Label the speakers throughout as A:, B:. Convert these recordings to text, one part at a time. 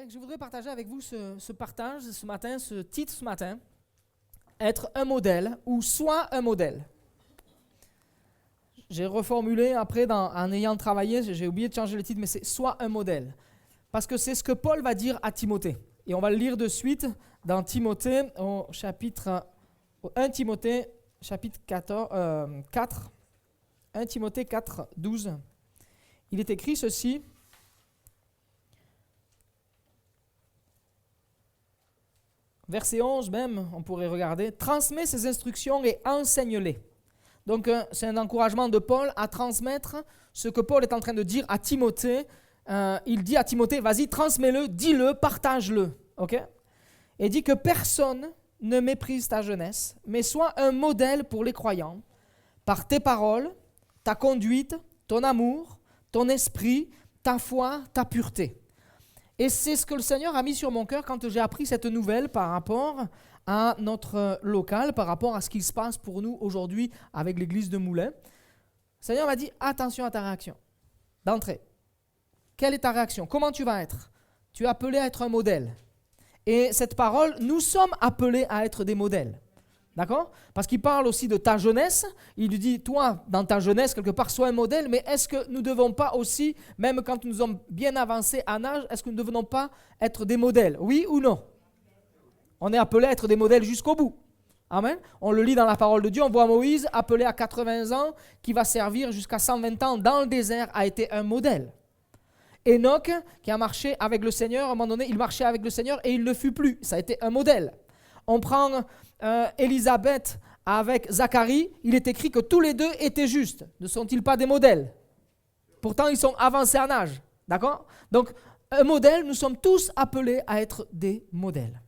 A: Je voudrais partager avec vous ce partage ce matin, ce titre ce matin, être un modèle ou soit un modèle. J'ai reformulé après en ayant travaillé, j'ai oublié de changer le titre, mais c'est soit un modèle. Parce que c'est ce que Paul va dire à Timothée. Et on va le lire de suite dans Timothée, au 1 Timothée, chapitre 4. 1 Timothée 4, 12. Il est écrit ceci. Verset 11 même, on pourrait regarder. « Transmets ces instructions et enseigne-les. » Donc, c'est un encouragement de Paul à transmettre ce que Paul est en train de dire à Timothée. Il dit à Timothée, vas-y, transmets-le, dis-le, partage-le. Okay? Et dit que personne ne méprise ta jeunesse, mais sois un modèle pour les croyants, par tes paroles, ta conduite, ton amour, ton esprit, ta foi, ta pureté. Et c'est ce que le Seigneur a mis sur mon cœur quand j'ai appris cette nouvelle par rapport à notre local, par rapport à ce qui se passe pour nous aujourd'hui avec l'église de Moulins. Le Seigneur m'a dit, attention à ta réaction, d'entrée. Quelle est ta réaction? Comment tu vas être? Tu es appelé à être un modèle. Et cette parole, nous sommes appelés à être des modèles. D'accord? Parce qu'il parle aussi de ta jeunesse. Il lui dit, toi, dans ta jeunesse, quelque part, sois un modèle, mais est-ce que nous ne devons pas aussi, même quand nous sommes bien avancés en âge, est-ce que nous ne devons pas être des modèles? Oui ou non? On est appelé à être des modèles jusqu'au bout. Amen. On le lit dans la parole de Dieu. On voit Moïse, appelé à 80 ans, qui va servir jusqu'à 120 ans dans le désert, a été un modèle. Enoch, qui a marché avec le Seigneur, à un moment donné, il marchait avec le Seigneur et il ne fut plus. Ça a été un modèle. On prend Élisabeth avec Zacharie, il est écrit que tous les deux étaient justes. Ne sont-ils pas des modèles? Pourtant, ils sont avancés en âge. D'accord? Donc, un modèle, nous sommes tous appelés à être des modèles.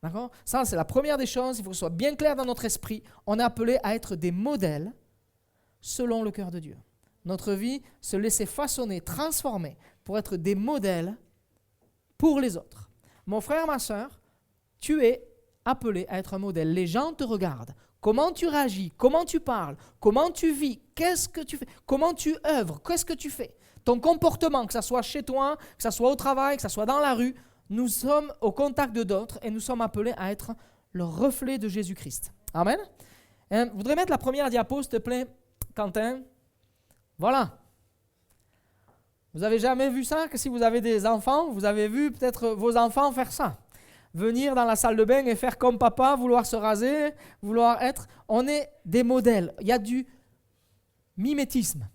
A: D'accord? Ça, c'est la première des choses. Il faut que ce soit bien clair dans notre esprit. On est appelé à être des modèles selon le cœur de Dieu. Notre vie, se laisser façonner, transformer pour être des modèles pour les autres. Mon frère, ma soeur, tu es appelé à être un modèle. Les gens te regardent. Comment tu réagis? Comment tu parles? Comment tu vis? Qu'est-ce que tu fais? Comment tu œuvres? Qu'est-ce que tu fais? Ton comportement, que ce soit chez toi, que ce soit au travail, que ce soit dans la rue, nous sommes au contact de d'autres et nous sommes appelés à être le reflet de Jésus-Christ. Amen. Je voudrais mettre la première diapo, s'il te plaît, Quentin. Voilà. Vous n'avez jamais vu ça? Que si vous avez des enfants, vous avez vu peut-être vos enfants faire ça. Venir dans la salle de bain et faire comme papa, vouloir se raser, vouloir être... On est des modèles. Il y a du mimétisme.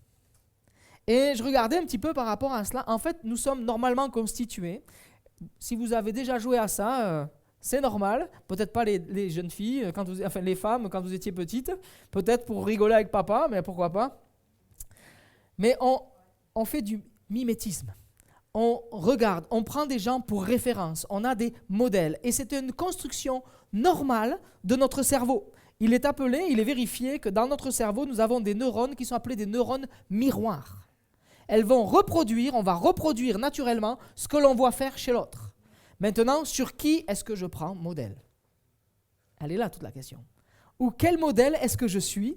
A: Et je regardais un petit peu par rapport à cela. En fait, nous sommes normalement constitués. Si vous avez déjà joué à ça, c'est normal. Peut-être pas les jeunes filles, les femmes quand vous étiez petites. Peut-être pour rigoler avec papa, mais pourquoi pas. Mais on fait du mimétisme. On regarde, on prend des gens pour référence, on a des modèles. Et c'est une construction normale de notre cerveau. Il est vérifié que dans notre cerveau, nous avons des neurones qui sont appelés des neurones miroirs. Elles vont reproduire, on va reproduire naturellement ce que l'on voit faire chez l'autre. Maintenant, sur qui est-ce que je prends modèle? Elle est là toute la question. Ou quel modèle est-ce que je suis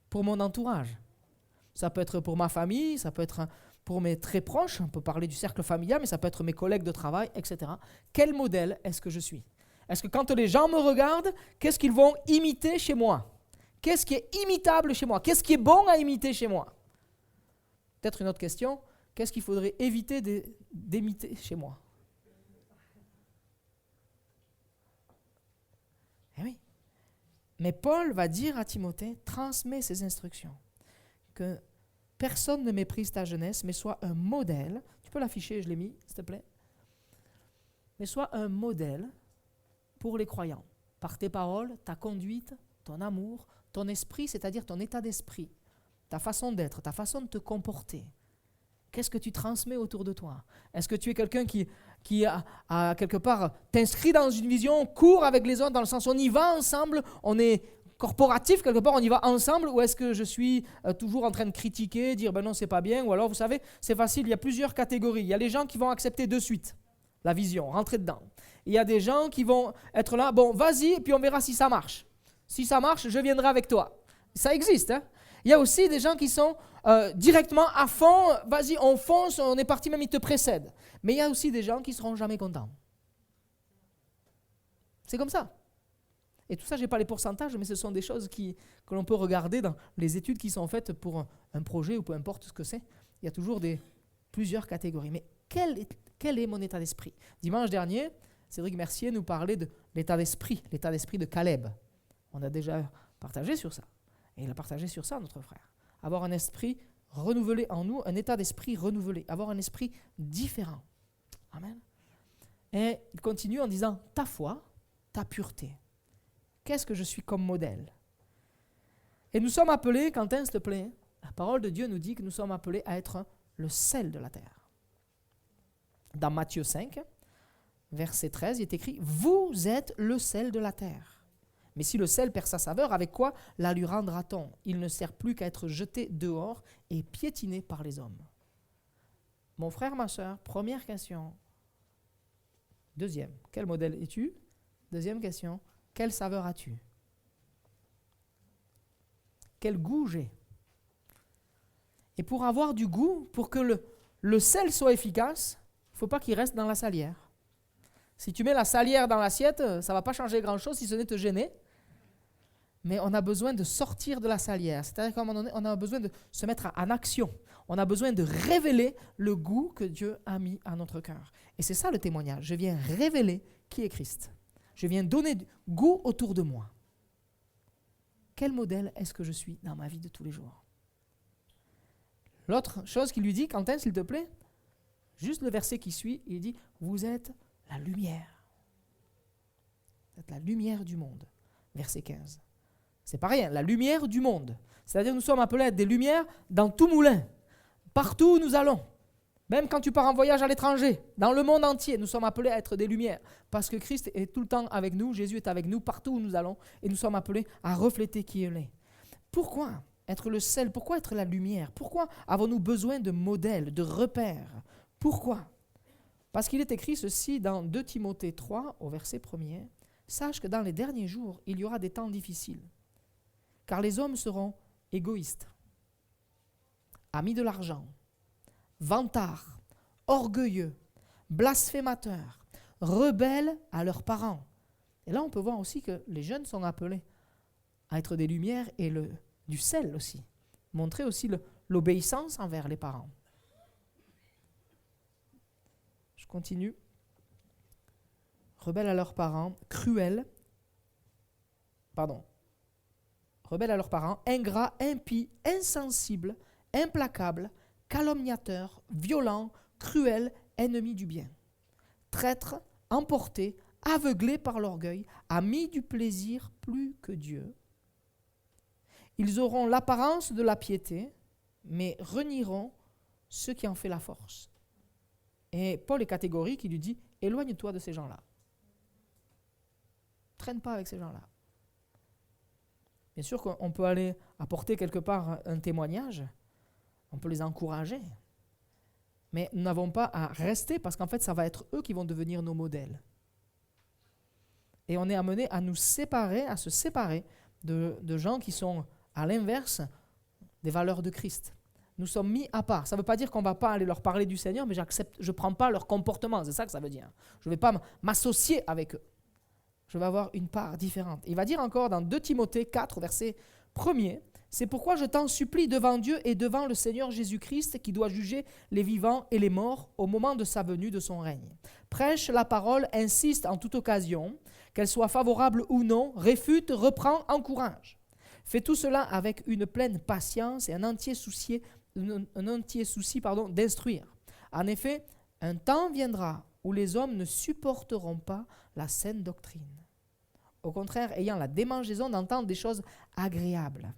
A: pour mon entourage? Ça peut être pour ma famille, ça peut être pour mes très proches, on peut parler du cercle familial, mais ça peut être mes collègues de travail, etc. Quel modèle est-ce que je suis? Est-ce que quand les gens me regardent, qu'est-ce qu'ils vont imiter chez moi? Qu'est-ce qui est imitable chez moi? Qu'est-ce qui est bon à imiter chez moi? Peut-être une autre question, qu'est-ce qu'il faudrait éviter d'imiter chez moi? Eh oui. Mais Paul va dire à Timothée, transmets ces instructions, que personne ne méprise ta jeunesse, mais sois un modèle. Tu peux l'afficher, je l'ai mis, s'il te plaît. Mais sois un modèle pour les croyants. Par tes paroles, ta conduite, ton amour, ton esprit, c'est-à-dire ton état d'esprit, ta façon d'être, ta façon de te comporter. Qu'est-ce que tu transmets autour de toi? Est-ce que tu es quelqu'un qui a quelque part t'inscrit dans une vision, court avec les autres, dans le sens on y va ensemble, on est corporatif, quelque part, on y va ensemble, ou est-ce que je suis toujours en train de critiquer, dire ben non, c'est pas bien, ou alors, vous savez, c'est facile, il y a plusieurs catégories. Il y a les gens qui vont accepter de suite la vision, rentrer dedans. Il y a des gens qui vont être là, bon, vas-y, et puis on verra si ça marche. Si ça marche, je viendrai avec toi. Ça existe, hein? Il y a aussi des gens qui sont directement à fond, vas-y, on fonce, on est parti, même ils te précèdent. Mais il y a aussi des gens qui ne seront jamais contents. C'est comme ça. Et tout ça, je n'ai pas les pourcentages, mais ce sont des choses que l'on peut regarder dans les études qui sont faites pour un projet ou peu importe ce que c'est. Il y a toujours plusieurs catégories. Mais quel est mon état d'esprit? Dimanche dernier, Cédric Mercier nous parlait de l'état d'esprit de Caleb. On a déjà partagé sur ça. Et il a partagé sur ça, notre frère. Avoir un esprit renouvelé en nous, un état d'esprit renouvelé, avoir un esprit différent. Amen. Et il continue en disant, ta foi, ta pureté. Qu'est-ce que je suis comme modèle? Et nous sommes appelés, Quentin, s'il te plaît, la parole de Dieu nous dit que nous sommes appelés à être le sel de la terre. Dans Matthieu 5, verset 13, il est écrit « Vous êtes le sel de la terre. Mais si le sel perd sa saveur, avec quoi la lui rendra-t-on? Il ne sert plus qu'à être jeté dehors et piétiné par les hommes. » Mon frère, ma soeur, première question. Deuxième, quel modèle es-tu? Deuxième question, quelle saveur as-tu? Quel goût j'ai? Et pour avoir du goût, pour que le sel soit efficace, il ne faut pas qu'il reste dans la salière. Si tu mets la salière dans l'assiette, ça ne va pas changer grand-chose si ce n'est te gêner. Mais on a besoin de sortir de la salière. C'est-à-dire qu'à un moment donné, on a besoin de se mettre en action. On a besoin de révéler le goût que Dieu a mis à notre cœur. Et c'est ça le témoignage. Je viens révéler qui est Christ. Je viens donner du goût autour de moi. Quel modèle est-ce que je suis dans ma vie de tous les jours? L'autre chose qu'il lui dit, Quentin, s'il te plaît, juste le verset qui suit, il dit « Vous êtes la lumière. Vous êtes la lumière du monde. » Verset 15. C'est pas rien, la lumière du monde. C'est-à-dire que nous sommes appelés à être des lumières dans tout moulin, partout où nous allons. Même quand tu pars en voyage à l'étranger, dans le monde entier, nous sommes appelés à être des lumières. Parce que Christ est tout le temps avec nous, Jésus est avec nous partout où nous allons, et nous sommes appelés à refléter qui il est. Pourquoi être le sel? Pourquoi être la lumière? Pourquoi avons-nous besoin de modèles, de repères? Pourquoi? Parce qu'il est écrit ceci dans 2 Timothée 3, au verset 1er. « Sache que dans les derniers jours, il y aura des temps difficiles, car les hommes seront égoïstes, amis de l'argent, vantards, orgueilleux, blasphémateurs, rebelles à leurs parents. » Et là, on peut voir aussi que les jeunes sont appelés à être des lumières et du sel aussi. Montrer aussi l'obéissance envers les parents. Je continue. Rebelles à leurs parents, rebelles à leurs parents, ingrats, impies, insensibles, implacables, calomniateurs, violents, cruels, ennemis du bien, traîtres, emportés, aveuglés par l'orgueil, amis du plaisir plus que Dieu. Ils auront l'apparence de la piété, mais renieront ceux qui en fait la force. Et Paul est catégorique, il lui dit « Éloigne-toi de ces gens-là. Traîne pas avec ces gens-là. » Bien sûr qu'on peut aller apporter quelque part un témoignage, on peut les encourager, mais nous n'avons pas à rester parce qu'en fait, ça va être eux qui vont devenir nos modèles. Et on est amené à nous séparer, à se séparer de gens qui sont à l'inverse des valeurs de Christ. Nous sommes mis à part. Ça ne veut pas dire qu'on ne va pas aller leur parler du Seigneur, mais je ne prends pas leur comportement. C'est ça que ça veut dire. Je ne vais pas m'associer avec eux. Je vais avoir une part différente. Il va dire encore dans 2 Timothée 4, verset 1er, « C'est pourquoi je t'en supplie devant Dieu et devant le Seigneur Jésus-Christ qui doit juger les vivants et les morts au moment de sa venue de son règne. Prêche la parole, insiste en toute occasion, qu'elle soit favorable ou non, réfute, reprend, encourage. Fais tout cela avec une pleine patience et un entier souci d'instruire. En effet, un temps viendra où les hommes ne supporteront pas la saine doctrine. Au contraire, ayant la démangeaison d'entendre des choses agréables.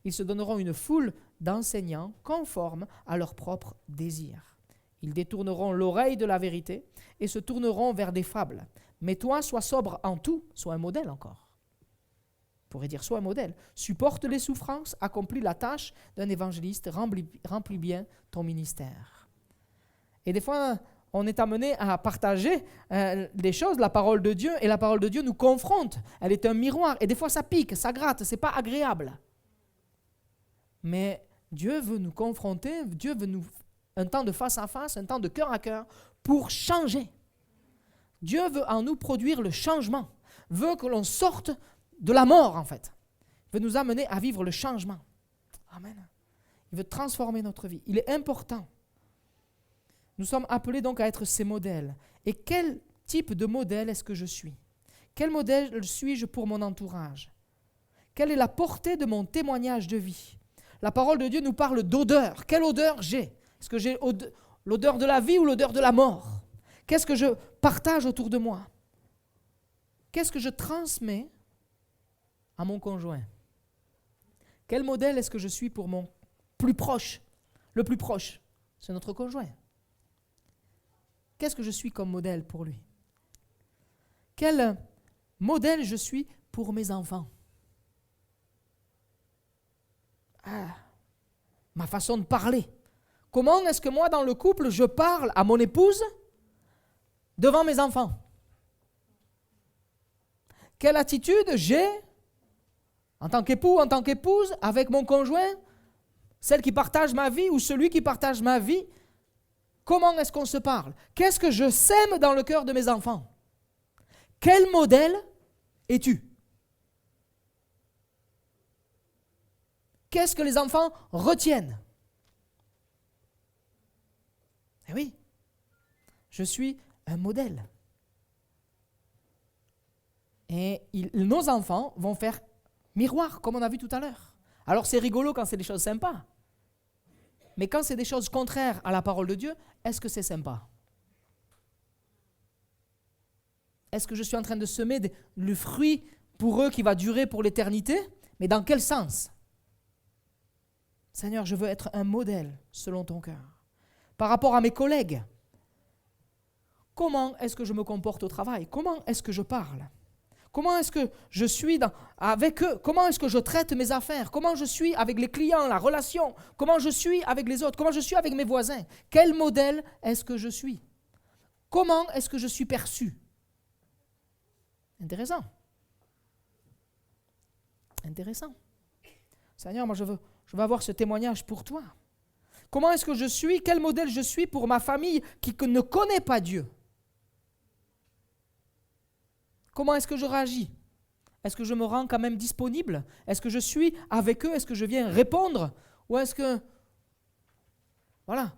A: Ils se donneront une foule d'enseignants conformes à leurs propres désirs. Ils détourneront l'oreille de la vérité et se tourneront vers des fables. Mais toi, sois sobre en tout, sois un modèle encore. On pourrait dire, sois un modèle. Supporte les souffrances, accomplis la tâche d'un évangéliste, remplis bien ton ministère. Et des fois, on est amené à partager les choses, la parole de Dieu, et la parole de Dieu nous confronte. Elle est un miroir, et des fois ça pique, ça gratte, c'est pas agréable. Mais Dieu veut nous confronter, Dieu veut nous un temps de face à face, un temps de cœur à cœur pour changer. Dieu veut en nous produire le changement, veut que l'on sorte de la mort en fait, veut nous amener à vivre le changement. Amen. Il veut transformer notre vie. Il est important. Nous sommes appelés donc à être ces modèles. Et quel type de modèle est-ce que je suis? Quel modèle suis-je pour mon entourage? Quelle est la portée de mon témoignage de vie? La parole de Dieu nous parle d'odeur. Quelle odeur j'ai? Est-ce que j'ai l'odeur de la vie ou l'odeur de la mort? Qu'est-ce que je partage autour de moi? Qu'est-ce que je transmets à mon conjoint? Quel modèle est-ce que je suis pour mon plus proche? Le plus proche, c'est notre conjoint. Qu'est-ce que je suis comme modèle pour lui? Quel modèle je suis pour mes enfants? Ma façon de parler. Comment est-ce que moi, dans le couple, je parle à mon épouse devant mes enfants? Quelle attitude j'ai en tant qu'époux, en tant qu'épouse, avec mon conjoint, celle qui partage ma vie ou celui qui partage ma vie? Comment est-ce qu'on se parle? Qu'est-ce que je sème dans le cœur de mes enfants? Quel modèle es-tu? Qu'est-ce que les enfants retiennent? Eh oui, je suis un modèle. Et nos enfants vont faire miroir, comme on a vu tout à l'heure. Alors c'est rigolo quand c'est des choses sympas. Mais quand c'est des choses contraires à la parole de Dieu, est-ce que c'est sympa? Est-ce que je suis en train de semer le fruit pour eux qui va durer pour l'éternité? Mais dans quel sens? Seigneur, je veux être un modèle selon ton cœur. Par rapport à mes collègues, comment est-ce que je me comporte au travail? Comment est-ce que je parle? Comment est-ce que je suis avec eux? Comment est-ce que je traite mes affaires? Comment je suis avec les clients, la relation? Comment je suis avec les autres? Comment je suis avec mes voisins? Quel modèle est-ce que je suis? Comment est-ce que je suis perçu? Intéressant. Intéressant. Seigneur, moi je veux avoir ce témoignage pour toi. Comment est-ce que je suis? Quel modèle je suis pour ma famille qui ne connaît pas Dieu? Comment est-ce que je réagis? Est-ce que je me rends quand même disponible? Est-ce que je suis avec eux? Est-ce que je viens répondre? Ou est-ce que... Voilà.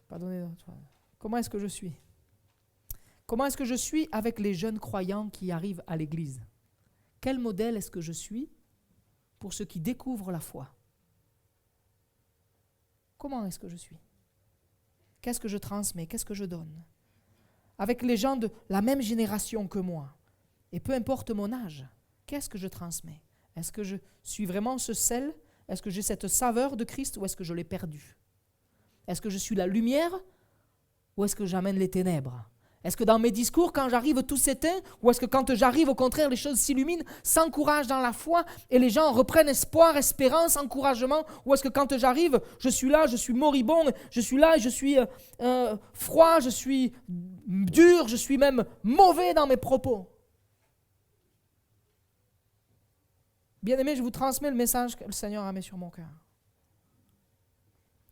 A: Pardonnez. Comment est-ce que je suis? Comment est-ce que je suis avec les jeunes croyants qui arrivent à l'église? Quel modèle est-ce que je suis pour ceux qui découvrent la foi? Comment est-ce que je suis? Qu'est-ce que je transmets? Qu'est-ce que je donne? Avec les gens de la même génération que moi, et peu importe mon âge, qu'est-ce que je transmets? Est-ce que je suis vraiment ce sel? Est-ce que j'ai cette saveur de Christ ou est-ce que je l'ai perdu? Est-ce que je suis la lumière ou est-ce que j'amène les ténèbres? Est-ce que dans mes discours, quand j'arrive, tout s'éteint? Ou est-ce que quand j'arrive, au contraire, les choses s'illuminent, s'encouragent dans la foi et les gens reprennent espoir, espérance, encouragement? Ou est-ce que quand j'arrive, je suis là, je suis moribond, je suis là, je suis froid, je suis dur, je suis même mauvais dans mes propos? Bien-aimés, je vous transmets le message que le Seigneur a mis sur mon cœur.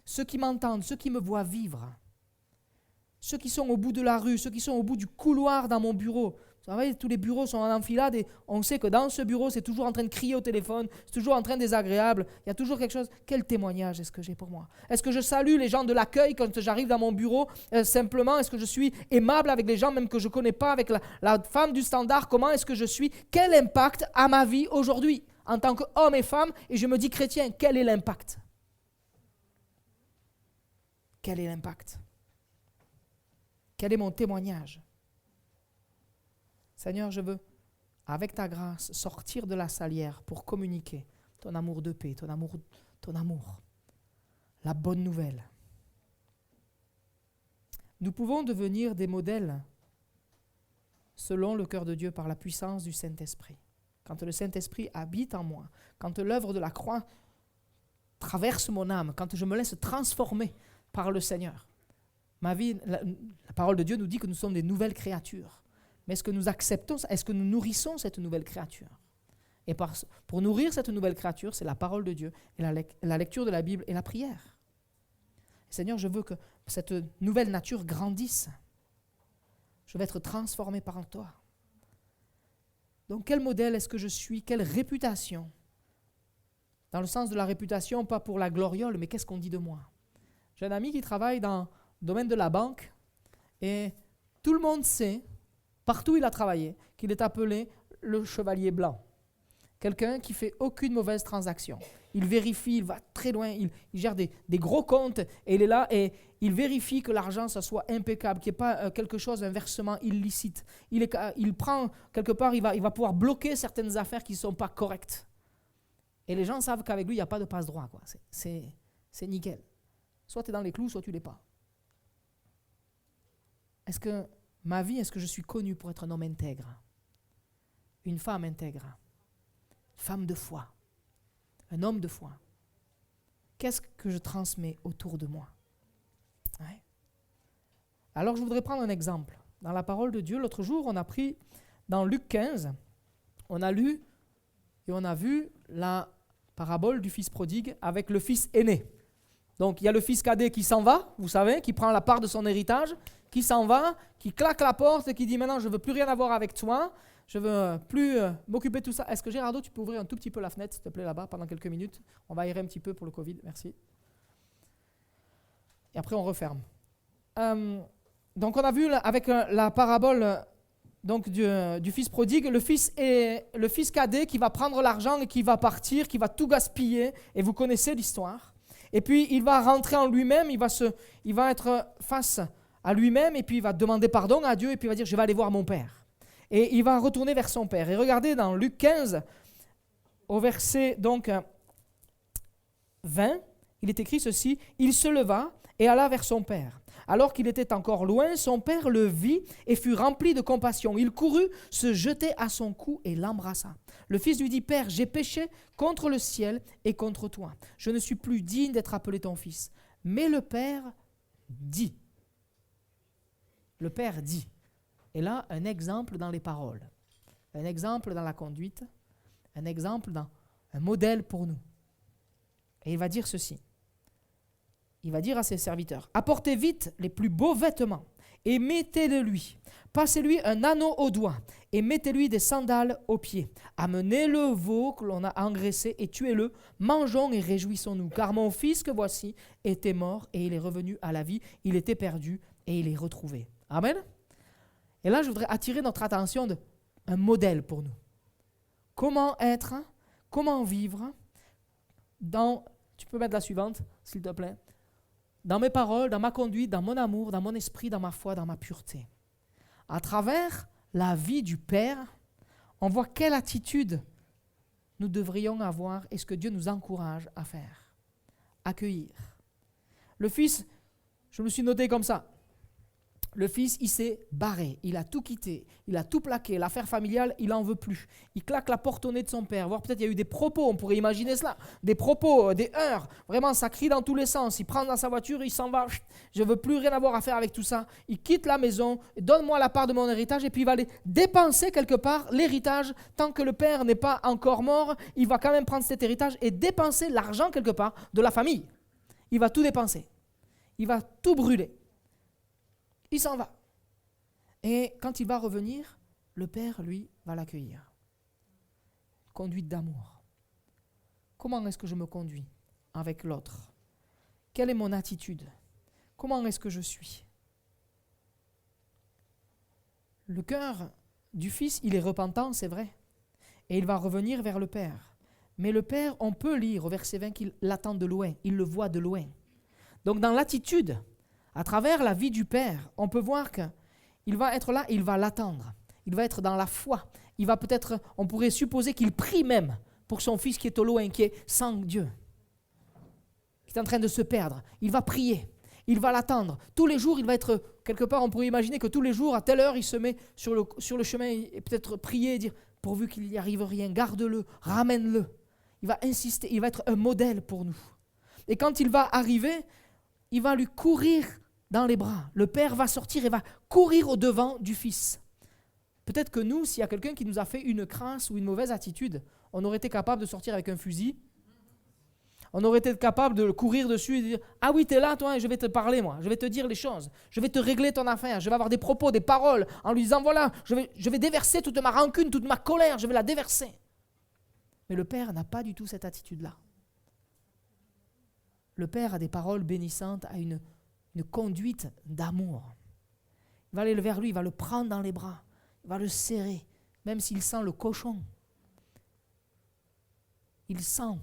A: Ceux qui m'entendent, ceux qui me voient vivre, ceux qui sont au bout de la rue, ceux qui sont au bout du couloir dans mon bureau. Vous savez, tous les bureaux sont en enfilade et on sait que dans ce bureau, c'est toujours en train de crier au téléphone, c'est toujours en train de désagréable, il y a toujours quelque chose. Quel témoignage est-ce que j'ai pour moi? Est-ce que je salue les gens de l'accueil quand j'arrive dans mon bureau? Simplement, est-ce que je suis aimable avec les gens, même que je ne connais pas, avec la femme du standard? Comment est-ce que je suis? Quel impact a ma vie aujourd'hui en tant qu'homme et femme? Et je me dis chrétien, quel est l'impact? Quel est l'impact? Quel est mon témoignage? Seigneur, je veux, avec ta grâce, sortir de la salière pour communiquer ton amour de paix, ton amour, la bonne nouvelle. Nous pouvons devenir des modèles selon le cœur de Dieu par la puissance du Saint-Esprit. Quand le Saint-Esprit habite en moi, quand l'œuvre de la croix traverse mon âme, quand je me laisse transformer par le Seigneur. Ma vie, la parole de Dieu nous dit que nous sommes des nouvelles créatures. Mais est-ce que nous acceptons, est-ce que nous nourrissons cette nouvelle créature? Et pour nourrir cette nouvelle créature, c'est la parole de Dieu et la lecture de la Bible et la prière. Seigneur, je veux que cette nouvelle nature grandisse. Je vais être transformé par toi. Donc quel modèle est-ce que je suis? Quelle réputation? Dans le sens de la réputation, pas pour la gloriole, mais qu'est-ce qu'on dit de moi? J'ai un ami qui travaille dans le domaine de la banque et tout le monde sait, partout où il a travaillé, qu'il est appelé le chevalier blanc. Quelqu'un qui ne fait aucune mauvaise transaction. Il vérifie, il va très loin, il gère des gros comptes et il est là et il vérifie que l'argent ça soit impeccable, qu'il n'y ait pas quelque chose, un versement illicite. Il prend, quelque part, il va pouvoir bloquer certaines affaires qui ne sont pas correctes. Et les gens savent qu'avec lui, il n'y a pas de passe-droit, quoi. C'est nickel. Soit tu es dans les clous, soit tu ne l'es pas. Est-ce que ma vie, est-ce que je suis connu pour être un homme intègre? Une femme intègre? Femme de foi? Un homme de foi? Qu'est-ce que je transmets autour de moi? Ouais. Alors je voudrais prendre un exemple. Dans la parole de Dieu, l'autre jour, on a pris dans Luc 15, on a lu et on a vu la parabole du fils prodigue avec le fils aîné. Donc il y a le fils cadet qui s'en va, vous savez, qui prend la part de son héritage, qui s'en va, qui claque la porte et qui dit maintenant je ne veux plus rien avoir avec toi, je ne veux plus m'occuper de tout ça. Est-ce que Gérardo, tu peux ouvrir un tout petit peu la fenêtre, s'il te plaît, là-bas, pendant quelques minutes? On va aérer un petit peu pour le Covid, merci. Et après on referme. Donc on a vu avec la parabole donc du fils prodigue, le fils cadet qui va prendre l'argent et qui va partir, qui va tout gaspiller, et vous connaissez l'histoire. Et puis il va rentrer en lui-même, il va être face à lui-même, et puis il va demander pardon à Dieu, et puis il va dire je vais aller voir mon père. Et il va retourner vers son père. Et regardez dans Luc 15, au verset donc 20, il est écrit ceci, il se leva et alla vers son père. Alors qu'il était encore loin, son père le vit et fut rempli de compassion. Il courut, se jetait à son cou et l'embrassa. Le fils lui dit, Père, j'ai péché contre le ciel et contre toi. Je ne suis plus digne d'être appelé ton fils. Mais le père dit. Le père dit. Et là, un exemple dans les paroles, un exemple dans la conduite, un exemple dans un modèle pour nous. Et il va dire ceci. Il va dire à ses serviteurs, apportez vite les plus beaux vêtements et mettez-le lui. Passez-lui un anneau au doigt et mettez-lui des sandales aux pieds. Amenez le veau que l'on a engraissé et tuez-le. Mangeons et réjouissons-nous. Car mon fils que voici était mort et il est revenu à la vie. Il était perdu et il est retrouvé. Amen. Et là, je voudrais attirer notre attention d'un modèle pour nous. Comment être, comment vivre dans... Tu peux mettre la suivante, s'il te plaît. Dans mes paroles, dans ma conduite, dans mon amour, dans mon esprit, dans ma foi, dans ma pureté. À travers la vie du Père, on voit quelle attitude nous devrions avoir et ce que Dieu nous encourage à faire. Accueillir. Le Fils, je me suis noté comme ça. Le fils, il s'est barré, il a tout quitté, il a tout plaqué, l'affaire familiale, il n'en veut plus. Il claque la porte au nez de son père, voire peut-être il y a eu des propos, on pourrait imaginer cela, des propos, des heurts, vraiment ça crie dans tous les sens. Il prend dans sa voiture, il s'en va, je ne veux plus rien avoir à faire avec tout ça. Il quitte la maison, donne-moi la part de mon héritage et puis il va aller dépenser quelque part l'héritage. Tant que le père n'est pas encore mort, il va quand même prendre cet héritage et dépenser l'argent quelque part de la famille. Il va tout dépenser, il va tout brûler. Il s'en va. Et quand il va revenir, le père, lui, va l'accueillir. Conduite d'amour. Comment est-ce que je me conduis avec l'autre? Quelle est mon attitude? Comment est-ce que je suis? Le cœur du fils, il est repentant, c'est vrai. Et il va revenir vers le père. Mais le père, on peut lire au verset 20 qu'il l'attend de loin, il le voit de loin. Donc dans l'attitude, à travers la vie du Père, on peut voir qu'il va être là, il va l'attendre. Il va être dans la foi. Il va peut-être, on pourrait supposer qu'il prie même pour son fils qui est au loin, qui est sans Dieu, qui est en train de se perdre. Il va prier, il va l'attendre. Tous les jours, il va être, quelque part, on pourrait imaginer que tous les jours, à telle heure, il se met sur le chemin et peut-être prier et dire, pourvu qu'il n'y arrive rien, garde-le, ramène-le. Il va insister, il va être un modèle pour nous. Et quand il va arriver, il va lui courir dans les bras. Le père va sortir et va courir au-devant du fils. Peut-être que nous, s'il y a quelqu'un qui nous a fait une crasse ou une mauvaise attitude, on aurait été capable de sortir avec un fusil. On aurait été capable de courir dessus et de dire « Ah oui, t'es là, toi, je vais te parler, moi. Je vais te dire les choses. Je vais te régler ton affaire. Je vais avoir des propos, des paroles en lui disant « Voilà, je vais déverser toute ma rancune, toute ma colère. Je vais la déverser. » Mais le Père n'a pas du tout cette attitude-là. Le Père a des paroles bénissantes, a une conduite d'amour. Il va aller vers lui, il va le prendre dans les bras, il va le serrer, même s'il sent le cochon. Il sent.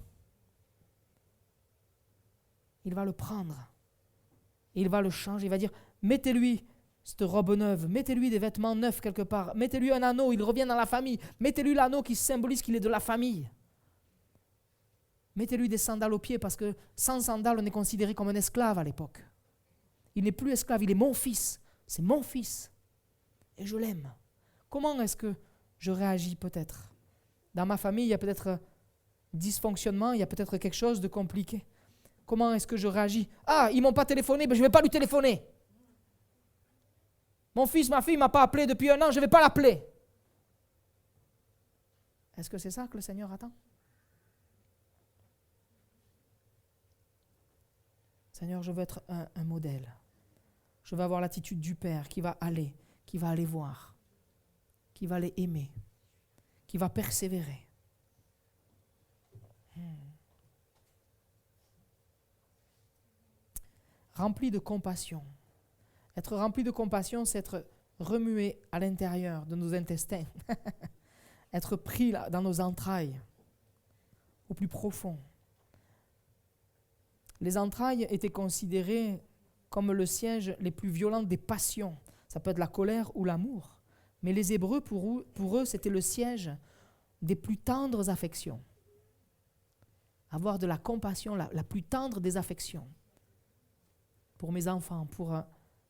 A: Il va le prendre. Et il va le changer. Il va dire, mettez-lui cette robe neuve, mettez-lui des vêtements neufs quelque part, mettez-lui un anneau, il revient dans la famille, mettez-lui l'anneau qui symbolise qu'il est de la famille. Mettez-lui des sandales aux pieds, parce que sans sandales, on est considéré comme un esclave à l'époque. Il n'est plus esclave, il est mon fils. C'est mon fils. Et je l'aime. Comment est-ce que je réagis peut-être? Dans ma famille, il y a peut-être dysfonctionnement, il y a peut-être quelque chose de compliqué. Comment est-ce que je réagis? Ah, ils ne m'ont pas téléphoné, mais je ne vais pas lui téléphoner. Mon fils, ma fille ne m'a pas appelé depuis 1 an, je ne vais pas l'appeler. Est-ce que c'est ça que le Seigneur attend? Seigneur, je veux être un modèle. Je veux avoir l'attitude du Père qui va aller voir, qui va les aimer, qui va persévérer. Rempli de compassion. Être rempli de compassion, c'est être remué à l'intérieur de nos intestins. Être pris là, dans nos entrailles, au plus profond. Les entrailles étaient considérées comme le siège les plus violents des passions. Ça peut être la colère ou l'amour. Mais les Hébreux, pour eux, c'était le siège des plus tendres affections. Avoir de la compassion, la plus tendre des affections. Pour mes enfants, pour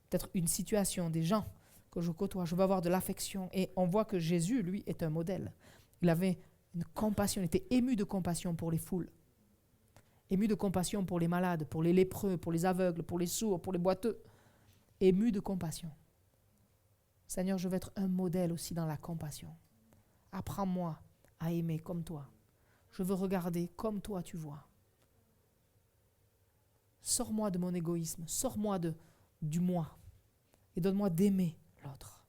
A: peut-être une situation, des gens que je côtoie, je veux avoir de l'affection. Et on voit que Jésus, lui, est un modèle. Il avait une compassion, il était ému de compassion pour les foules. Ému de compassion pour les malades, pour les lépreux, pour les aveugles, pour les sourds, pour les boiteux. Ému de compassion. Seigneur, je veux être un modèle aussi dans la compassion. Apprends-moi à aimer comme toi. Je veux regarder comme toi tu vois. Sors-moi de mon égoïsme, sors-moi du moi et donne-moi d'aimer l'autre.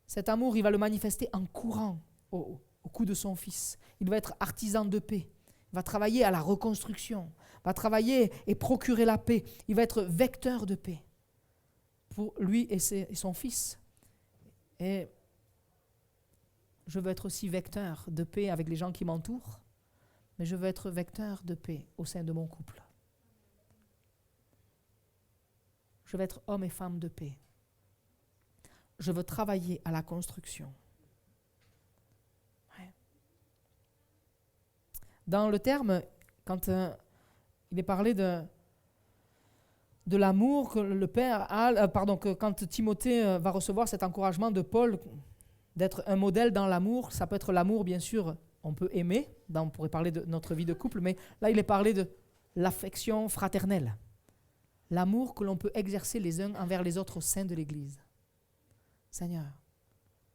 A: Cet amour, il va le manifester en courant au cou de son fils. Il va être artisan de paix. Il va travailler à la reconstruction, va travailler et procurer la paix. Il va être vecteur de paix pour lui et son fils. Et je veux être aussi vecteur de paix avec les gens qui m'entourent, mais je veux être vecteur de paix au sein de mon couple. Je veux être homme et femme de paix. Je veux travailler à la construction. Ouais. Dans le terme, quand il est parlé de l'amour que le Père a, que quand Timothée va recevoir cet encouragement de Paul d'être un modèle dans l'amour, ça peut être l'amour, bien sûr, on peut aimer, on pourrait parler de notre vie de couple, mais là, il est parlé de l'affection fraternelle. L'amour que l'on peut exercer les uns envers les autres au sein de l'Église. Seigneur,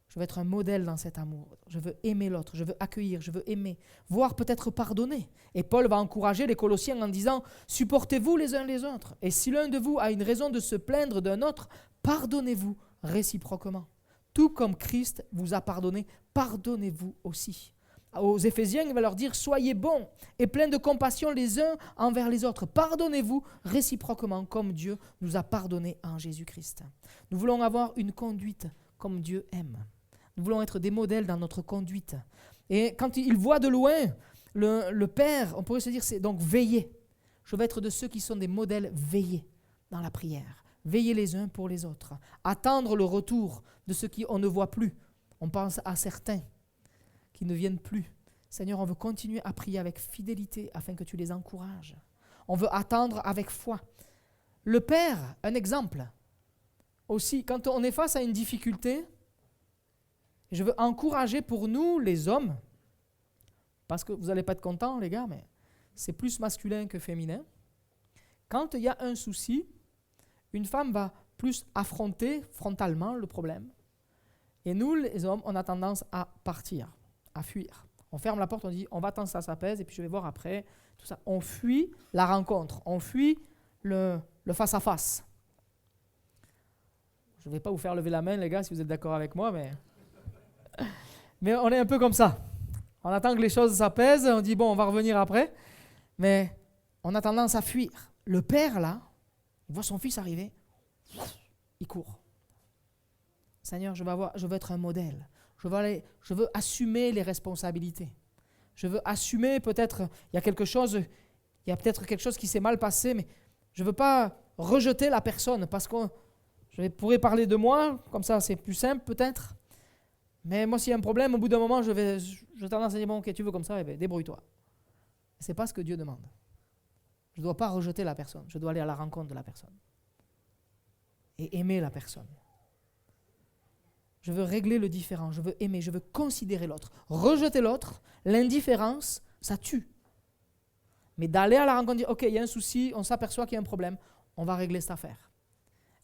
A: je veux être un modèle dans cet amour. Je veux aimer l'autre, je veux accueillir, je veux aimer, voire peut-être pardonner. Et Paul va encourager les Colossiens en disant « Supportez-vous les uns les autres, et si l'un de vous a une raison de se plaindre d'un autre, pardonnez-vous réciproquement. Tout comme Christ vous a pardonné, pardonnez-vous aussi. » Aux Éphésiens, il va leur dire « Soyez bons et pleins de compassion les uns envers les autres. Pardonnez-vous réciproquement comme Dieu nous a pardonné en Jésus-Christ. » Nous voulons avoir une conduite comme Dieu aime. Nous voulons être des modèles dans notre conduite. Et quand il voit de loin le Père, on pourrait se dire c'est donc veiller. Je veux être de ceux qui sont des modèles veillés dans la prière. Veiller les uns pour les autres. Attendre le retour de ceux qu'on ne voit plus. On pense à certains qui ne viennent plus. Seigneur, on veut continuer à prier avec fidélité afin que tu les encourages. On veut attendre avec foi. Le Père, un exemple. Aussi, quand on est face à une difficulté, je veux encourager pour nous, les hommes, parce que vous n'allez pas être contents, les gars, mais c'est plus masculin que féminin. Quand il y a un souci, une femme va plus affronter frontalement le problème. Et nous, les hommes, on a tendance à partir, à fuir. On ferme la porte, on dit, on va attendre ça s'apaise, et puis je vais voir après, tout ça. On fuit la rencontre, on fuit le face-à-face. Je ne vais pas vous faire lever la main, les gars, si vous êtes d'accord avec moi, mais on est un peu comme ça. On attend que les choses s'apaisent, on dit, bon, on va revenir après, mais on a tendance à fuir. Le père, là, il voit son fils arriver, il court. Seigneur, je veux être un modèle. Je veux assumer les responsabilités. Je veux assumer peut-être, il y a peut-être quelque chose qui s'est mal passé, mais je ne veux pas rejeter la personne parce que je pourrais parler de moi, comme ça c'est plus simple peut-être. Mais moi, s'il y a un problème, au bout d'un moment, je tendance à dire, bon, ok, tu veux comme ça, eh bien, débrouille-toi. Ce n'est pas ce que Dieu demande. Je ne dois pas rejeter la personne, je dois aller à la rencontre de la personne. Et aimer la personne. Je veux régler le différent, je veux aimer, je veux considérer l'autre. Rejeter l'autre, l'indifférence, ça tue. Mais d'aller à la rencontre, dire, ok, il y a un souci, on s'aperçoit qu'il y a un problème, on va régler cette affaire.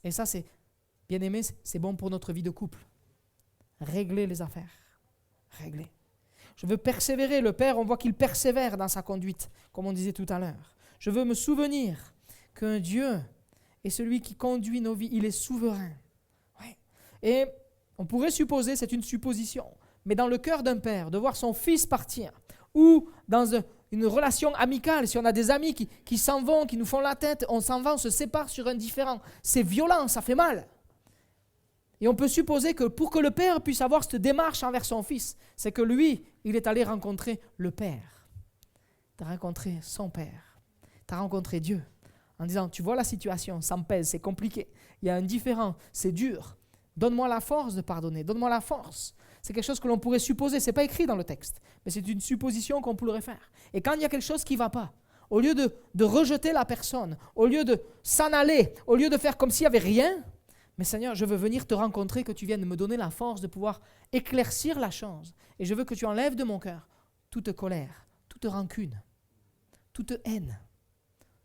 A: Et ça, c'est, bien aimé, c'est bon pour notre vie de couple. Régler les affaires. Régler. Je veux persévérer. Le Père, on voit qu'il persévère dans sa conduite, comme on disait tout à l'heure. Je veux me souvenir qu'un Dieu est celui qui conduit nos vies. Il est souverain. Ouais. Et on pourrait supposer, c'est une supposition, mais dans le cœur d'un père, de voir son fils partir, ou dans une relation amicale, si on a des amis qui s'en vont, qui nous font la tête, on s'en va, on se sépare sur un différend. C'est violent, ça fait mal. Et on peut supposer que pour que le père puisse avoir cette démarche envers son fils, c'est que lui, il est allé rencontrer le père. Tu as rencontré son père. Tu as rencontré Dieu. En disant, tu vois la situation, ça me pèse, c'est compliqué. Il y a un différend, c'est dur. Donne-moi la force de pardonner, donne-moi la force. C'est quelque chose que l'on pourrait supposer, ce n'est pas écrit dans le texte, mais c'est une supposition qu'on pourrait faire. Et quand il y a quelque chose qui ne va pas, au lieu de rejeter la personne, au lieu de s'en aller, au lieu de faire comme s'il n'y avait rien, mais Seigneur, je veux venir te rencontrer, que tu viennes me donner la force de pouvoir éclaircir la chose. Et je veux que tu enlèves de mon cœur toute colère, toute rancune, toute haine,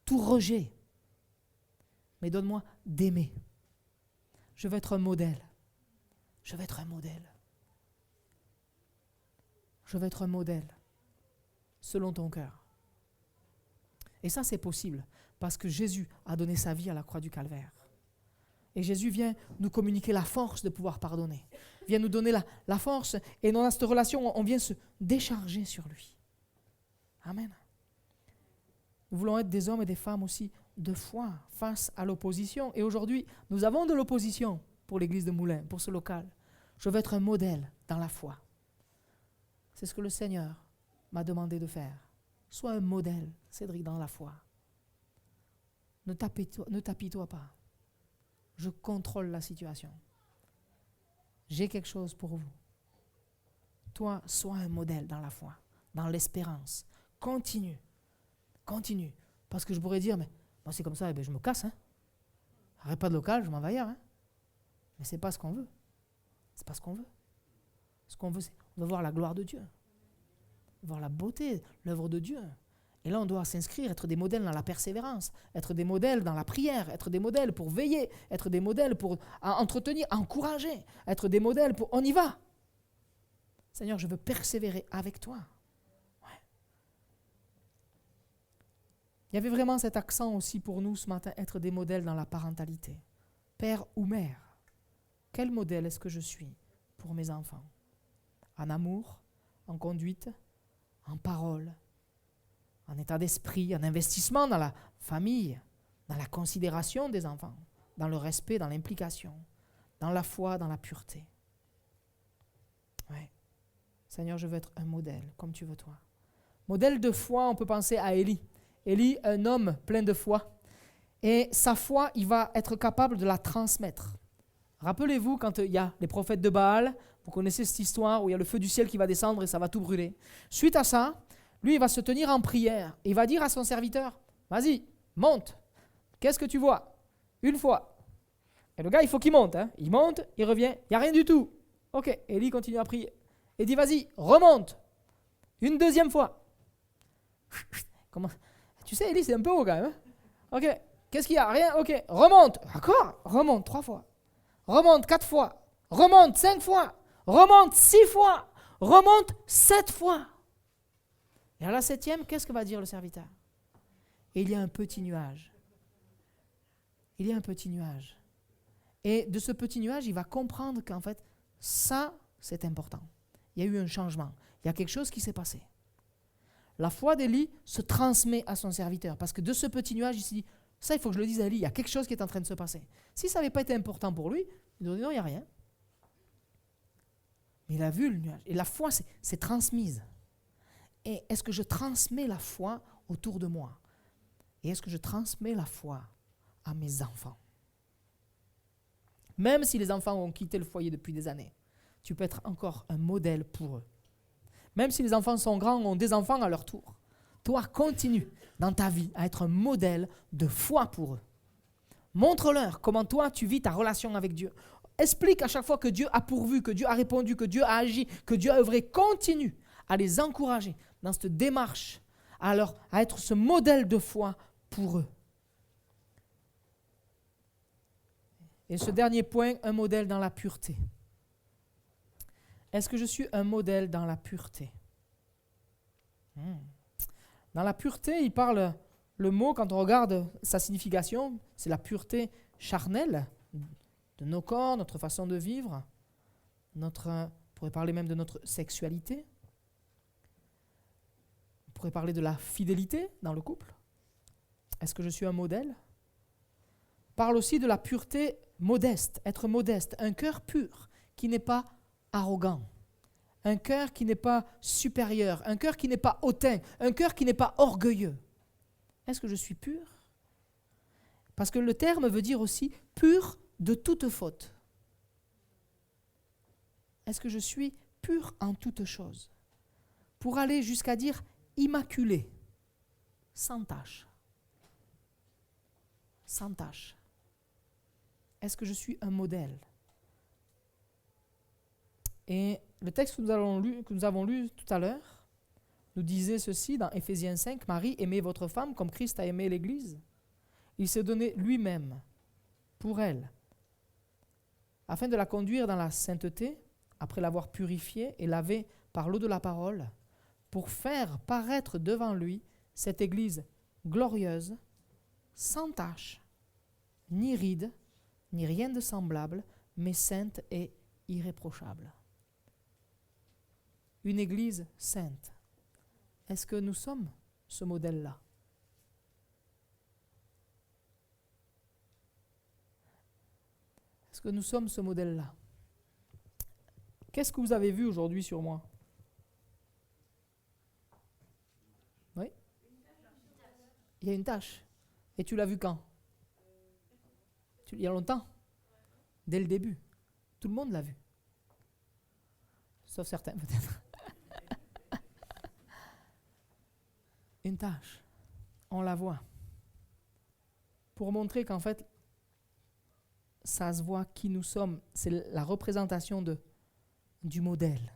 A: tout rejet. Mais donne-moi d'aimer. Je veux être un modèle. Je veux être un modèle. Je veux être un modèle selon ton cœur. Et ça, c'est possible parce que Jésus a donné sa vie à la croix du Calvaire. Et Jésus vient nous communiquer la force de pouvoir pardonner. Vient nous donner la force. Et dans cette relation, on vient se décharger sur lui. Amen. Nous voulons être des hommes et des femmes aussi de foi face à l'opposition. Et aujourd'hui, nous avons de l'opposition pour l'église de Moulins, pour ce local. Je veux être un modèle dans la foi. C'est ce que le Seigneur m'a demandé de faire. Sois un modèle, Cédric, dans la foi. Ne tapis-toi pas. Je contrôle la situation. J'ai quelque chose pour vous. Toi, sois un modèle dans la foi, dans l'espérance. Continue. Parce que je pourrais dire, mais moi c'est comme ça, je me casse. Arrête pas de local, je m'en vais ailleurs. Mais c'est pas ce qu'on veut. C'est pas ce qu'on veut. Ce qu'on veut, c'est on veut voir la gloire de Dieu. Voir la beauté, l'œuvre de Dieu. Et là, on doit s'inscrire, être des modèles dans la persévérance, être des modèles dans la prière, être des modèles pour veiller, être des modèles pour entretenir, encourager, être des modèles pour... On y va. Seigneur, je veux persévérer avec toi. Ouais. Il y avait vraiment cet accent aussi pour nous ce matin, être des modèles dans la parentalité. Père ou mère, quel modèle est-ce que je suis pour mes enfants? En amour, en conduite, en parole, en état d'esprit, en investissement dans la famille, dans la considération des enfants, dans le respect, dans l'implication, dans la foi, dans la pureté. Ouais. Seigneur, je veux être un modèle, comme tu veux toi. Modèle de foi, on peut penser à Élie. Élie, un homme plein de foi. Et sa foi, il va être capable de la transmettre. Rappelez-vous, quand il y a les prophètes de Baal, vous connaissez cette histoire où il y a le feu du ciel qui va descendre et ça va tout brûler. Suite à ça, lui, il va se tenir en prière et il va dire à son serviteur, vas-y, monte. Qu'est-ce que tu vois? Une fois. Et le gars, il faut qu'il monte. Il monte, il revient, il n'y a rien du tout. Ok, Élie continue à prier. Et dit, vas-y, remonte. Une deuxième fois. Comment? Tu sais, Élie, c'est un peu haut quand même. Ok, qu'est-ce qu'il y a? Rien, ok, remonte. D'accord, remonte 3 fois. Remonte 4 fois. Remonte 5 fois. Remonte 6 fois. Remonte 7 fois. Et à la 7e, qu'est-ce que va dire le serviteur? Et il y a un petit nuage. Il y a un petit nuage. Et de ce petit nuage, il va comprendre qu'en fait, ça, c'est important. Il y a eu un changement. Il y a quelque chose qui s'est passé. La foi d'Élie se transmet à son serviteur parce que de ce petit nuage, il s'est dit, ça, il faut que je le dise à Élie, il y a quelque chose qui est en train de se passer. Si ça n'avait pas été important pour lui, il aurait dit, non, il n'y a rien. Mais il a vu le nuage. Et la foi c'est transmise. Et est-ce que je transmets la foi autour de moi? Et est-ce que je transmets la foi à mes enfants? Même si les enfants ont quitté le foyer depuis des années, tu peux être encore un modèle pour eux. Même si les enfants sont grands, ont des enfants à leur tour, toi, continue dans ta vie à être un modèle de foi pour eux. Montre-leur comment toi, tu vis ta relation avec Dieu. Explique à chaque fois que Dieu a pourvu, que Dieu a répondu, que Dieu a agi, que Dieu a œuvré. Continue à les encourager dans cette démarche, à être ce modèle de foi pour eux. Et ce dernier point, un modèle dans la pureté. Est-ce que je suis un modèle dans la pureté? Dans la pureté, il parle, le mot, quand on regarde sa signification, c'est la pureté charnelle de nos corps, notre façon de vivre, on pourrait parler même de notre sexualité. On pourrait parler de la fidélité dans le couple. Est-ce que je suis un modèle? On parle aussi de la pureté modeste, être modeste, un cœur pur qui n'est pas arrogant, un cœur qui n'est pas supérieur, un cœur qui n'est pas hautain, un cœur qui n'est pas orgueilleux. Est-ce que je suis pur? Parce que le terme veut dire aussi pur de toute faute. Est-ce que je suis pur en toute chose? Pour aller jusqu'à dire immaculé, sans tache. Sans tache. Est-ce que je suis un modèle? Et le texte que nous avons lu tout à l'heure nous disait ceci dans Éphésiens 5, « Marie, aimez votre femme comme Christ a aimé l'Église. Il s'est donné lui-même pour elle, afin de la conduire dans la sainteté, après l'avoir purifiée et lavée par l'eau de la parole, pour faire paraître devant lui cette Église glorieuse, sans tache, ni ride, ni rien de semblable, mais sainte et irréprochable. » Une Église sainte. Est-ce que nous sommes ce modèle-là? Est-ce que nous sommes ce modèle-là? Qu'est-ce que vous avez vu aujourd'hui sur moi? Oui? Il y a une tache. Et tu l'as vu quand? Il y a longtemps? Dès le début. Tout le monde l'a vu. Sauf certains peut-être. Une tache. On la voit. Pour montrer qu'en fait, ça se voit qui nous sommes. C'est la représentation du modèle.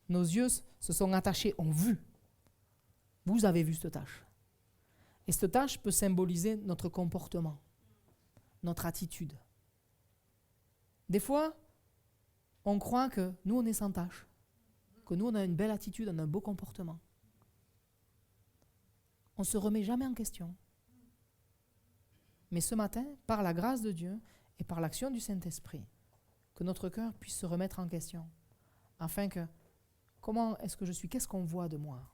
A: Nos yeux se sont attachés, ont vu. Vous avez vu cette tache. Et cette tache peut symboliser notre comportement, notre attitude. Des fois, on croit que nous, on est sans tache, que nous, on a une belle attitude, on a un beau comportement. On ne se remet jamais en question. Mais ce matin, par la grâce de Dieu et par l'action du Saint-Esprit, que notre cœur puisse se remettre en question, afin que, comment est-ce que je suis? Qu'est-ce qu'on voit de moi?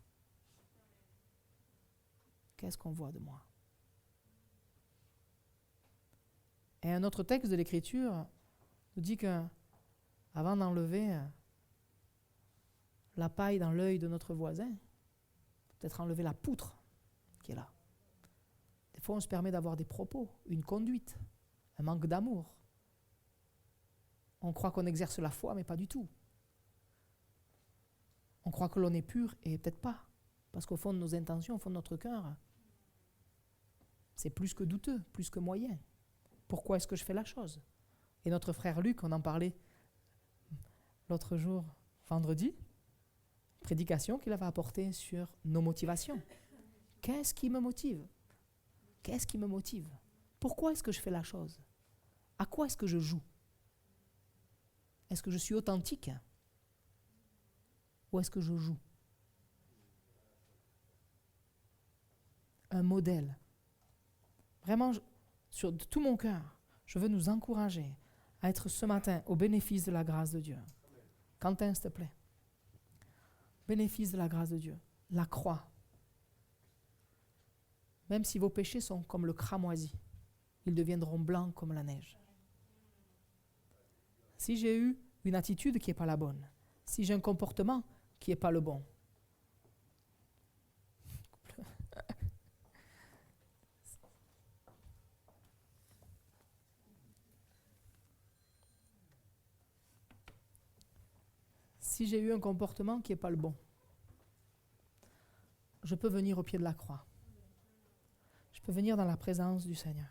A: Qu'est-ce qu'on voit de moi? Et un autre texte de l'Écriture nous dit que, avant d'enlever la paille dans l'œil de notre voisin, peut-être enlever la poutre qui est là. Des fois, on se permet d'avoir des propos, une conduite, un manque d'amour. On croit qu'on exerce la foi, mais pas du tout. On croit que l'on est pur, et peut-être pas. Parce qu'au fond de nos intentions, au fond de notre cœur, c'est plus que douteux, plus que moyen. Pourquoi est-ce que je fais la chose? Et notre frère Luc, on en parlait l'autre jour, vendredi, prédication qu'il avait apportée sur nos motivations. Qu'est-ce qui me motive? Qu'est-ce qui me motive? Pourquoi est-ce que je fais la chose? À quoi est-ce que je joue? Est-ce que je suis authentique? Ou est-ce que je joue? un modèle. Vraiment, sur de tout mon cœur, je veux nous encourager à être ce matin au bénéfice de la grâce de Dieu. Quentin, s'il te plaît. Bénéfice de la grâce de Dieu. La croix. Même si vos péchés sont comme le cramoisi, ils deviendront blancs comme la neige. Si j'ai eu une attitude qui n'est pas la bonne, si j'ai un comportement qui n'est pas le bon, si j'ai eu un comportement qui n'est pas le bon, je peux venir au pied de la croix. Je peux venir dans la présence du Seigneur.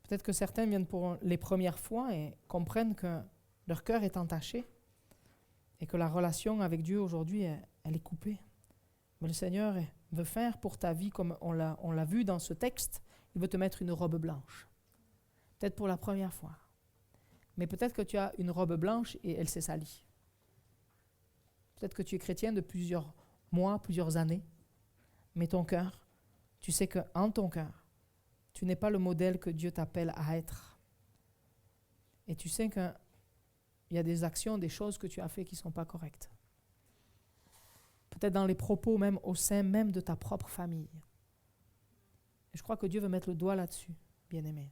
A: Peut-être que certains viennent pour les premières fois et comprennent que leur cœur est entaché et que la relation avec Dieu aujourd'hui, elle est coupée. Mais le Seigneur veut faire pour ta vie, comme on l'a vu dans ce texte, il veut te mettre une robe blanche. Peut-être pour la première fois. Mais peut-être que tu as une robe blanche et elle s'est salie. Peut-être que tu es chrétien de plusieurs mois, plusieurs années, mais ton cœur, tu sais qu'en ton cœur, tu n'es pas le modèle que Dieu t'appelle à être. Et tu sais qu'il y a des actions, des choses que tu as fait qui ne sont pas correctes. Peut-être dans les propos même, au sein même de ta propre famille. Et je crois que Dieu veut mettre le doigt là-dessus, bien-aimé.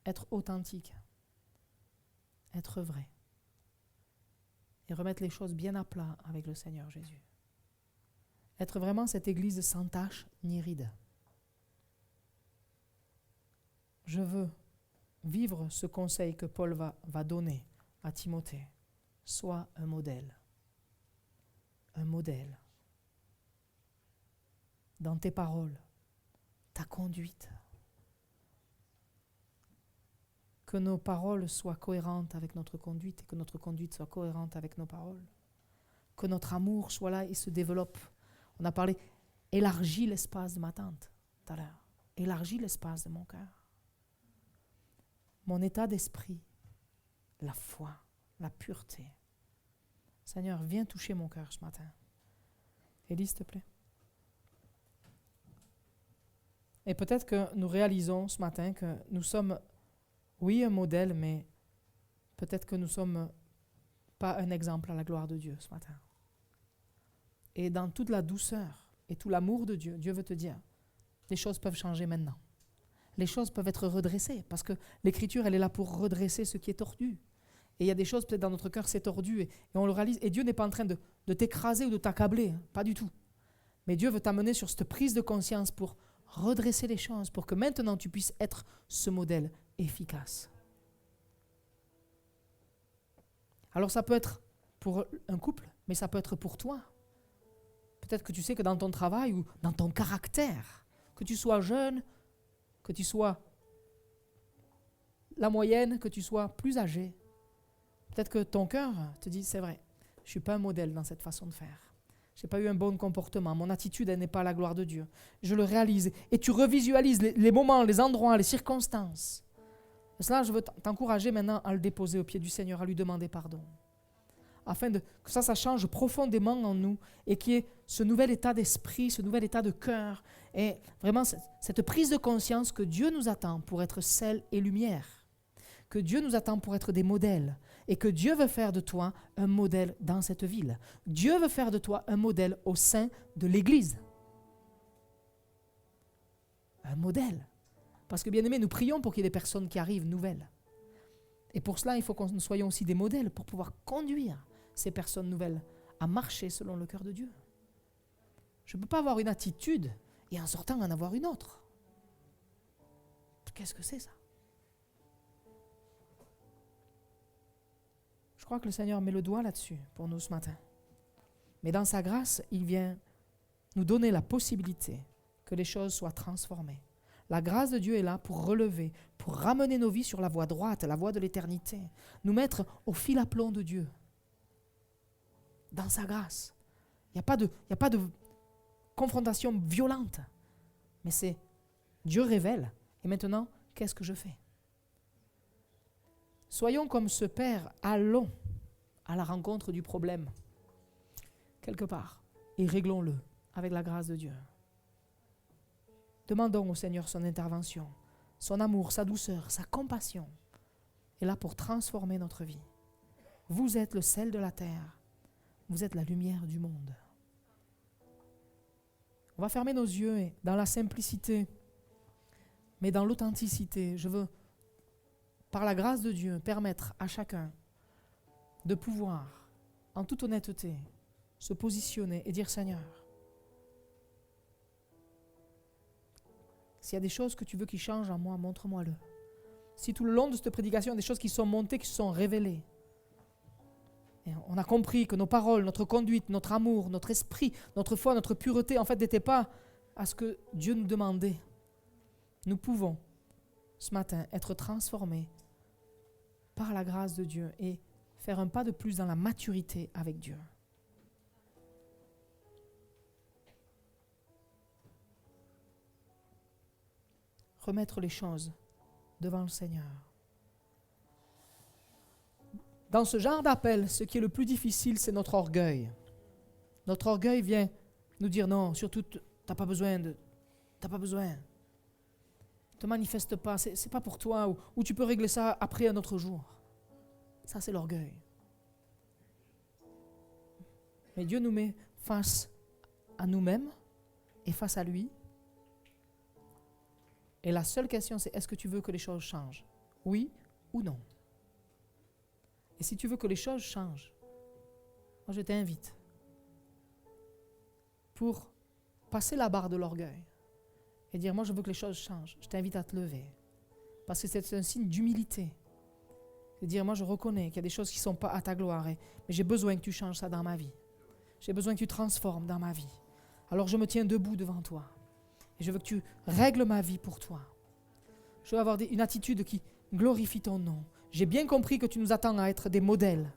A: Être authentique. Être vrai. Et remettre les choses bien à plat avec le Seigneur Jésus. Être vraiment cette église sans tache ni ride. Je veux vivre ce conseil que Paul va donner à Timothée. Sois un modèle. Un modèle. Dans tes paroles, ta conduite. Que nos paroles soient cohérentes avec notre conduite et que notre conduite soit cohérente avec nos paroles. Que notre amour soit là et se développe. On a parlé, élargis l'espace de ma tente tout à l'heure. Élargis l'espace de mon cœur. Mon état d'esprit, la foi, la pureté. Seigneur, viens toucher mon cœur ce matin. Élie, s'il te plaît. Et peut-être que nous réalisons ce matin que nous sommes, oui, un modèle, mais peut-être que nous ne sommes pas un exemple à la gloire de Dieu ce matin. Et dans toute la douceur et tout l'amour de Dieu, Dieu veut te dire, les choses peuvent changer maintenant. Les choses peuvent être redressées, parce que l'Écriture, elle est là pour redresser ce qui est tordu. Et il y a des choses, peut-être dans notre cœur, c'est tordu, et on le réalise. Et Dieu n'est pas en train de t'écraser ou de t'accabler, hein, pas du tout. Mais Dieu veut t'amener sur cette prise de conscience pour redresser les choses, pour que maintenant tu puisses être ce modèle efficace. Alors ça peut être pour un couple, mais ça peut être pour toi. Peut-être que tu sais que dans ton travail ou dans ton caractère, que tu sois jeune, que tu sois la moyenne, que tu sois plus âgé, peut-être que ton cœur te dit, c'est vrai, je ne suis pas un modèle dans cette façon de faire. Je n'ai pas eu un bon comportement, mon attitude, elle n'est pas à la gloire de Dieu. Je le réalise. Et tu revisualises les moments, les endroits, les circonstances. Et cela, je veux t'encourager maintenant à le déposer au pied du Seigneur, à lui demander pardon. Afin que ça change profondément en nous et qu'il y ait ce nouvel état d'esprit, ce nouvel état de cœur et vraiment cette prise de conscience que Dieu nous attend pour être sel et lumière, que Dieu nous attend pour être des modèles et que Dieu veut faire de toi un modèle dans cette ville. Dieu veut faire de toi un modèle au sein de l'Église. Un modèle. Parce que bien aimé, nous prions pour qu'il y ait des personnes qui arrivent nouvelles. Et pour cela, il faut que nous soyons aussi des modèles pour pouvoir conduire ces personnes nouvelles à marcher selon le cœur de Dieu. Je ne peux pas avoir une attitude et en sortant en avoir une autre. Qu'est-ce que c'est ça? Je crois que le Seigneur met le doigt là-dessus pour nous ce matin. Mais dans sa grâce, il vient nous donner la possibilité que les choses soient transformées. La grâce de Dieu est là pour relever, pour ramener nos vies sur la voie droite, la voie de l'éternité, nous mettre au fil à plomb de Dieu. Dans sa grâce. Il n'y a pas de confrontation violente. Mais c'est Dieu révèle. Et maintenant, qu'est-ce que je fais? Soyons comme ce Père, allons à la rencontre du problème. quelque part et réglons-le avec la grâce de Dieu. Demandons au Seigneur son intervention, son amour, sa douceur, sa compassion est là pour transformer notre vie. Vous êtes le sel de la terre. Vous êtes la lumière du monde. On va fermer nos yeux et dans la simplicité, mais dans l'authenticité, je veux, par la grâce de Dieu, permettre à chacun de pouvoir, en toute honnêteté, se positionner et dire Seigneur, s'il y a des choses que tu veux qui changent en moi, montre-moi-le. Si tout le long de cette prédication, il y a des choses qui sont montées, qui se sont révélées, et on a compris que nos paroles, notre conduite, notre amour, notre esprit, notre foi, notre pureté, en fait, n'étaient pas à ce que Dieu nous demandait. Nous pouvons, ce matin, être transformés par la grâce de Dieu et faire un pas de plus dans la maturité avec Dieu. Remettre les choses devant le Seigneur. Dans ce genre d'appel, ce qui est le plus difficile, c'est notre orgueil. Notre orgueil vient nous dire non, surtout, t'as pas besoin. Ne te manifeste pas, c'est pas pour toi, ou tu peux régler ça après un autre jour. Ça, c'est l'orgueil. Mais Dieu nous met face à nous-mêmes et face à lui. Et la seule question, c'est est-ce que tu veux que les choses changent? Oui ou non? Et si tu veux que les choses changent, moi je t'invite pour passer la barre de l'orgueil et dire moi je veux que les choses changent. Je t'invite à te lever parce que c'est un signe d'humilité. C'est dire moi je reconnais qu'il y a des choses qui ne sont pas à ta gloire, mais j'ai besoin que tu changes ça dans ma vie. J'ai besoin que tu transformes dans ma vie. Alors je me tiens debout devant toi et je veux que tu règles ma vie pour toi. Je veux avoir une attitude qui glorifie ton nom. J'ai bien compris que tu nous attends à être des modèles.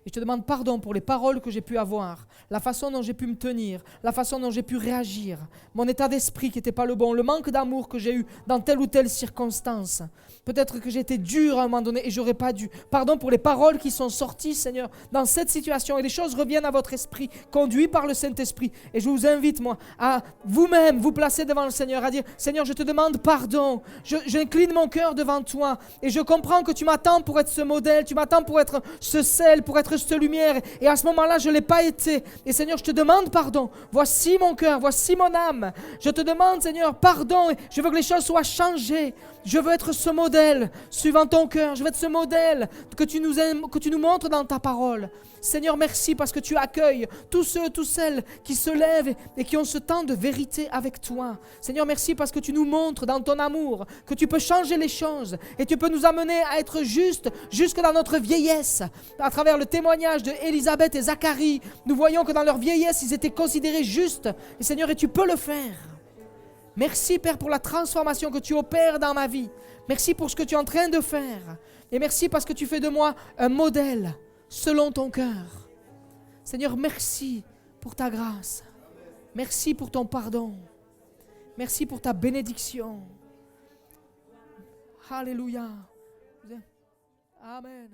A: Et je te demande pardon pour les paroles que j'ai pu avoir, la façon dont j'ai pu me tenir, la façon dont j'ai pu réagir, mon état d'esprit qui n'était pas le bon, le manque d'amour que j'ai eu dans telle ou telle circonstance. Peut-être que j'ai été dur à un moment donné et j'aurais pas dû. Pardon pour les paroles qui sont sorties, Seigneur, dans cette situation. Et les choses reviennent à votre esprit, conduits par le Saint-Esprit. Et je vous invite, moi, à vous-même vous placer devant le Seigneur, à dire, Seigneur, je te demande pardon. J'incline mon cœur devant toi et je comprends que tu m'attends pour être ce modèle, tu m'attends pour être ce sel, pour être cette lumière, et à ce moment-là, je ne l'ai pas été. Et Seigneur, je te demande pardon. Voici mon cœur, voici mon âme. Je te demande, Seigneur, pardon. Et je veux que les choses soient changées. Je veux être ce modèle suivant ton cœur. Je veux être ce modèle que tu nous montres dans ta parole. Seigneur, merci parce que tu accueilles tous ceux, toutes celles qui se lèvent et qui ont ce temps de vérité avec toi. Seigneur, merci parce que tu nous montres dans ton amour que tu peux changer les choses et tu peux nous amener à être justes jusque dans notre vieillesse. À travers le témoignage de Élisabeth et Zacharie, nous voyons que dans leur vieillesse, ils étaient considérés justes. Et Seigneur, et tu peux le faire. Merci, Père, pour la transformation que tu opères dans ma vie. Merci pour ce que tu es en train de faire. Et merci parce que tu fais de moi un modèle selon ton cœur. Seigneur, merci pour ta grâce. Merci pour ton pardon. Merci pour ta bénédiction. Alléluia. Amen.